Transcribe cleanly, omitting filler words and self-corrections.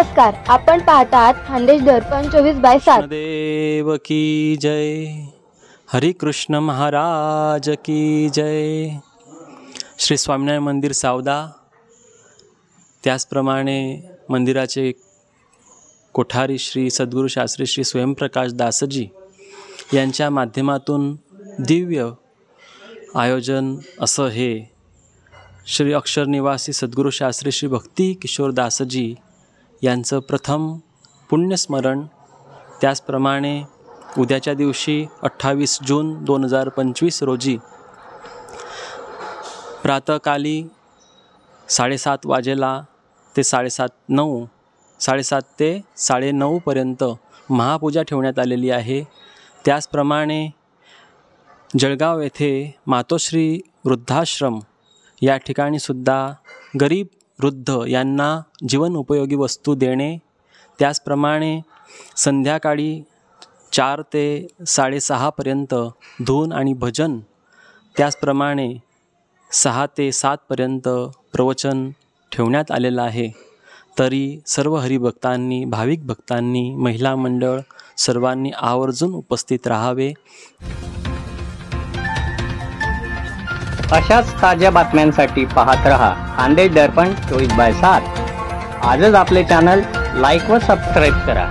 नमस्कार, आपण पाहतात खानदेश दर्पण 24/7। देव की जय, हरी कृष्ण महाराज की जय। श्री स्वामीनारायण मंदिर सावदा, त्याचप्रमाणे मंदिराचे कोठारी श्री सद्गुरू शास्त्री श्री स्वयंप्रकाश दासजी यांच्या माध्यमातून दिव्य आयोजन असं हे श्री अक्षर निवासी सद्गुरू शास्त्री श्री भक्ती किशोर दासजी यांचं प्रथम पुण्यस्मरण। त्याचप्रमाणे उद्याच्या दिवशी 28 जून 2025 रोजी प्रातःकाली 7:30 वाजेला ते 7:30 ते 9:30 पर्यंत महापूजा ठेवण्यात आलेली आहे। त्याचप्रमाणे जळगाव येथे मातोश्री वृद्धाश्रम या ठिकाणी सुद्धा गरीब वृद्ध यांना जीवन उपयोगी वस्तू देणे, त्याचप्रमाणे संध्याकाळी 4 ते 6:30 पर्यंत धून आणि भजन, त्याचप्रमाणे 6 ते 7 पर्यंत प्रवचन ठेवण्यात आलेलं आहे। तरी सर्व हरिभक्तांनी, भाविक भक्तांनी, महिला मंडळ सर्वांनी आवर्जून उपस्थित राहावे। अशाच ताज्या बातम्यांसाठी पाहत रहा खानदेश दर्पण 24/7। आजच आपले चॅनल लाईक व सबस्क्राईब करा।